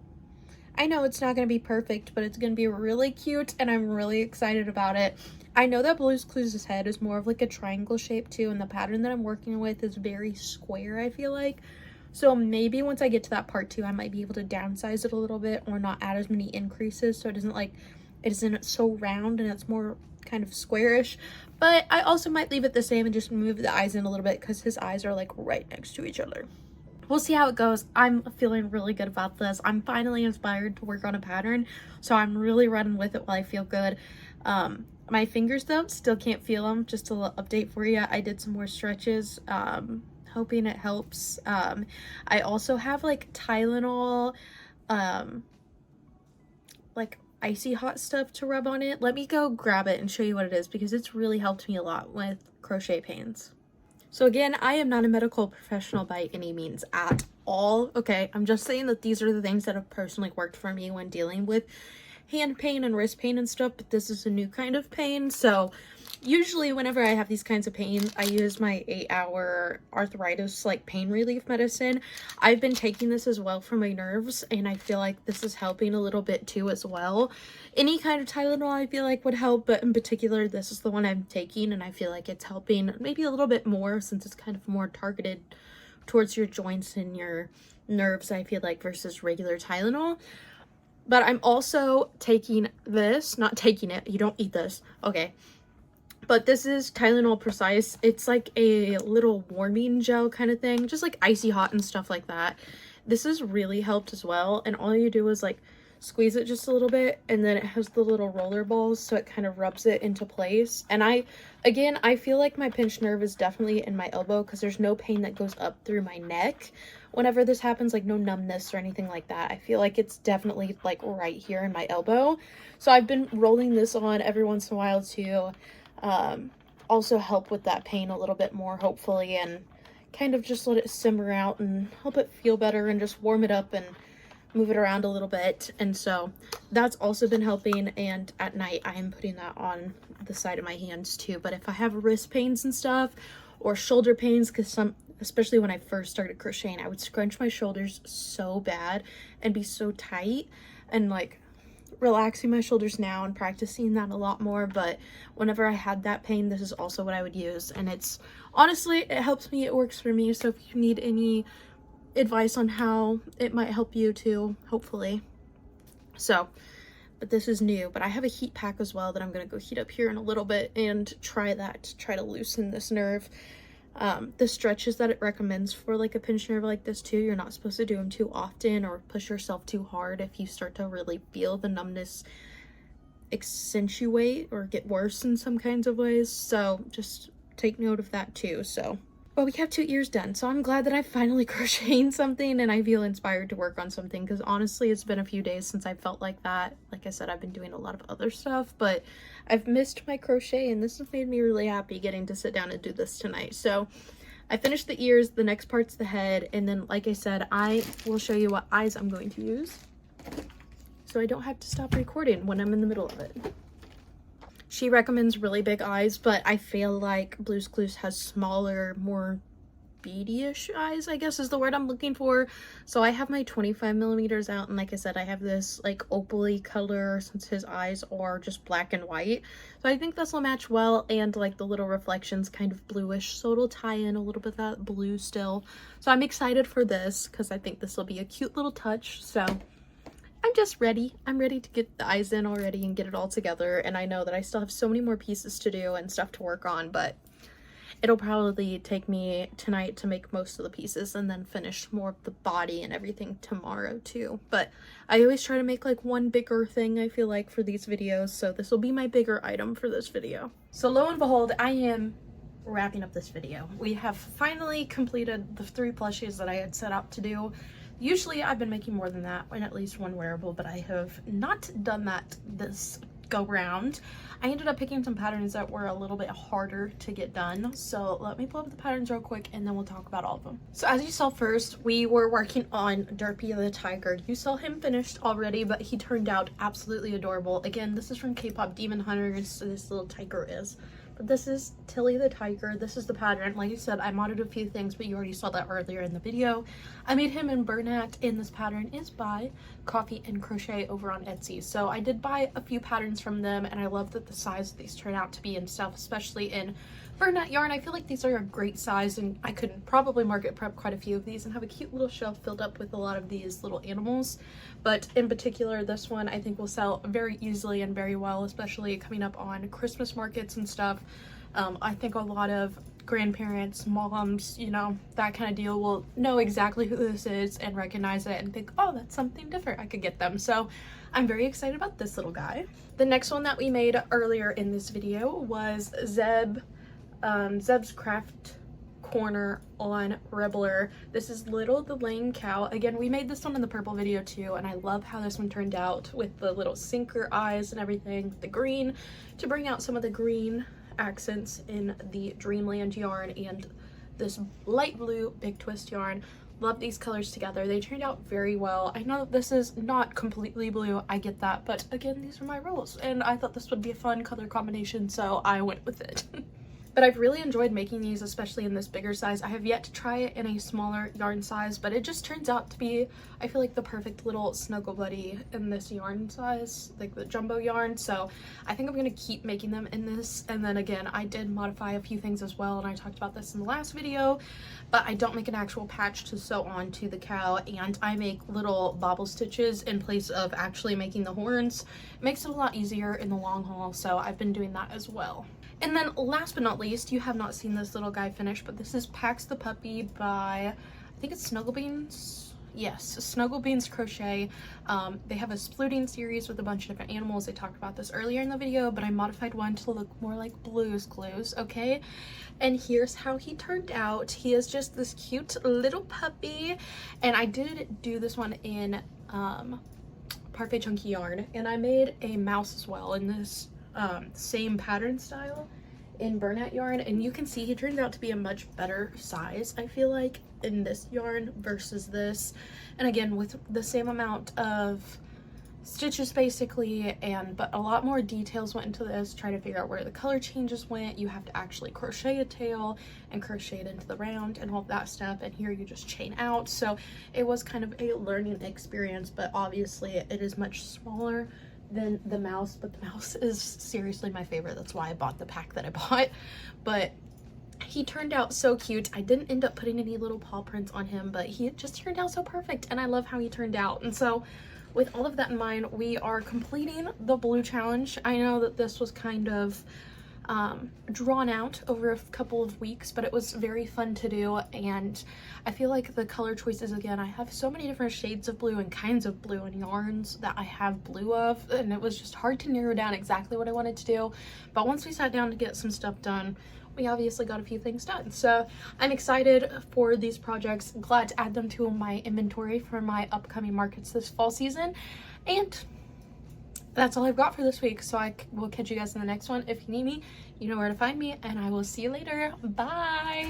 I know it's not going to be perfect, but it's going to be really cute, and I'm really excited about it. I know that Blue's Clues' head is more of like a triangle shape too, and the pattern that I'm working with is very square, I feel like. So maybe once I get to that part 2, I might be able to downsize it a little bit or not add as many increases so it isn't so round and it's more kind of squarish. But I also might leave it the same and just move the eyes in a little bit because his eyes are like right next to each other. We'll see how it goes. I'm feeling really good about this. I'm finally inspired to work on a pattern, so I'm really running with it while I feel good. My fingers though, still can't feel them. Just a little update for you. I did some more stretches, hoping it helps. I also have like Tylenol, like icy hot stuff to rub on it. Let me go grab it and show you what it is because it's really helped me a lot with crochet pains. So again, I am not a medical professional by any means at all, okay? I'm just saying that these are the things that have personally worked for me when dealing with hand pain and wrist pain and stuff, but this is a new kind of pain. So usually whenever I have these kinds of pains, I use my 8-hour arthritis like pain relief medicine. I've been taking this as well for my nerves, and I feel like this is helping a little bit too as well. Any kind of Tylenol I feel like would help, but in particular this is the one I'm taking, and I feel like it's helping maybe a little bit more since it's kind of more targeted towards your joints and your nerves, I feel like, versus regular Tylenol. But I'm also taking this, not taking it, you don't eat this, okay. But this is Tylenol Precise. It's like a little warming gel kind of thing, just like icy hot and stuff like that. This has really helped as well, and all you do is like squeeze it just a little bit, and then it has the little roller balls, so it kind of rubs it into place. And I feel like my pinched nerve is definitely in my elbow because there's no pain that goes up through my neck whenever this happens, like no numbness or anything like that. I feel like it's definitely like right here in my elbow. So I've been rolling this on every once in a while to also help with that pain a little bit more, hopefully, and kind of just let it simmer out and help it feel better and just warm it up and move it around a little bit. And so that's also been helping, and at night I am putting that on the side of my hands too. But if I have wrist pains and stuff or shoulder pains, because especially when I first started crocheting, I would scrunch my shoulders so bad and be so tight, and like relaxing my shoulders now and practicing that a lot more. But whenever I had that pain, this is also what I would use, and it's honestly, it helps me, it works for me. So if you need any advice on how it might help you too, hopefully. So, but this is new, but I have a heat pack as well that I'm going to go heat up here in a little bit and try to loosen this nerve. The stretches that it recommends for like a pinched nerve like this too, you're not supposed to do them too often or push yourself too hard if you start to really feel the numbness accentuate or get worse in some kinds of ways. So just take note of that too. So, but we have 2 ears done, so I'm glad that I finally crocheted something and I feel inspired to work on something, because honestly it's been a few days since I felt like that. Like I said, I've been doing a lot of other stuff, but I've missed my crochet, and this has made me really happy getting to sit down and do this tonight. So I finished the ears, the next part's the head, and then like I said, I will show you what eyes I'm going to use so I don't have to stop recording when I'm in the middle of it. She recommends really big eyes, but I feel like Blue's Clues has smaller, more beady-ish eyes, I guess is the word I'm looking for. So I have my 25 millimeters out, and like I said, I have this like opally color since his eyes are just black and white. So I think this will match well, and like the little reflections kind of bluish, so it'll tie in a little bit of that blue still. So I'm excited for this because I think this will be a cute little touch. So I'm just ready. I'm ready to get the eyes in already and get it all together. And I know that I still have so many more pieces to do and stuff to work on, but it'll probably take me tonight to make most of the pieces and then finish more of the body and everything tomorrow too. But I always try to make like one bigger thing, I feel like, for these videos. So this will be my bigger item for this video. So lo and behold, I am wrapping up this video. We have finally completed the 3 plushies that I had set out to do. Usually I've been making more than that, and at least one wearable, but I have not done that this go round. I ended up picking some patterns that were a little bit harder to get done, so let me pull up the patterns real quick and then we'll talk about all of them. So as you saw, first we were working on Derpy the tiger. You saw him finished already, but he turned out absolutely adorable. Again, this is from K-pop Demon Hunters, so this little tiger is. But this is Tilly the tiger. This is the pattern. Like I said, I modded a few things, but you already saw that earlier in the video. I made him in Bernat, and this pattern is by Coffee and Crochet over on Etsy. So I did buy a few patterns from them, and I love that the size these turn out to be and stuff, especially in Bernat yarn. I feel like these are a great size, and I could probably market prep quite a few of these and have a cute little shelf filled up with a lot of these little animals. But in particular, this one I think will sell very easily and very well, especially coming up on Christmas markets and stuff. I think a lot of grandparents, moms, you know, that kind of deal will know exactly who this is and recognize it and think, oh, that's something different, I could get them. So I'm very excited about this little guy. The next one that we made earlier in this video was Zeb's Craft Corner on Rebler. This is Little the Lame Cow. Again, we made this one in the purple video too, and I love how this one turned out with the little sinker eyes and everything, the green, to bring out some of the green accents in the Dreamland yarn and this light blue Big Twist yarn. Love these colors together. They turned out very well. I know that this is not completely blue, I get that, but again, these are my rules and I thought this would be a fun color combination, so I went with it. But I've really enjoyed making these, especially in this bigger size. I have yet to try it in a smaller yarn size, but it just turns out to be, I feel like, the perfect little snuggle buddy in this yarn size, like the jumbo yarn. So I think I'm going to keep making them in this. And then again, I did modify a few things as well, and I talked about this in the last video, but I don't make an actual patch to sew on to the cow, and I make little bobble stitches in place of actually making the horns. It makes it a lot easier in the long haul, so I've been doing that as well. And then last but not least, you have not seen this little guy finish, but this is Pax the Puppy by, I think it's Snugglebeans. Yes, Snugglebeans Crochet. They have a splooting series with a bunch of different animals. I talked about this earlier in the video, but I modified one to look more like Blue's Clues, okay? And here's how he turned out. He is just this cute little puppy, and I did do this one in Parfait Chunky yarn, and I made a mouse as well in this same pattern style in Bernat yarn, and you can see he turned out to be a much better size, I feel like, in this yarn versus this. And again, with the same amount of stitches basically, but a lot more details went into this, trying to figure out where the color changes went. You have to actually crochet a tail and crochet it into the round and all of that stuff, and here you just chain out. So it was kind of a learning experience, but obviously it is much smaller than the mouse, but the mouse is seriously my favorite. That's why I bought the pack that I bought. But he turned out so cute. I didn't end up putting any little paw prints on him, but he just turned out so perfect, and I love how he turned out. And so with all of that in mind, we are completing the blue challenge. I know that this was kind of drawn out over a couple of weeks, but it was very fun to do, and I feel like the color choices, again, I have so many different shades of blue and kinds of blue and yarns that I have blue of, and it was just hard to narrow down exactly what I wanted to do. But once we sat down to get some stuff done, we obviously got a few things done. So I'm excited for these projects, glad to add them to my inventory for my upcoming markets this fall season. And that's all I've got for this week, so I will catch you guys in the next one. If you need me, you know where to find me, and I will see you later. Bye!